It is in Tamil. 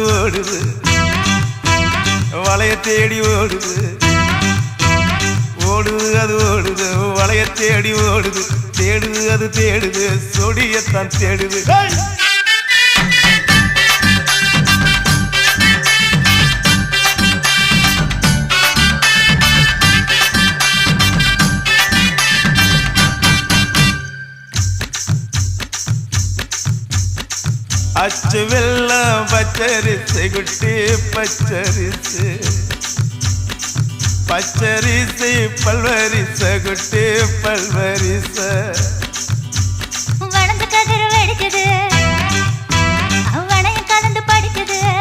அது ஓடுது வளைய தேடி ஓடுது ஓடுது அது ஓடுது வளைய தேடி ஓடுது தேடுது அது தேடுது சொடியத்தான் தேடுது அச்சு வெள்ளம் பச்சரிசு குட்டி பச்சரிசு பச்சரிசு பல்வரிச குட்டி பல்வரிச வளர்ந்து கதிர் வெடிக்குது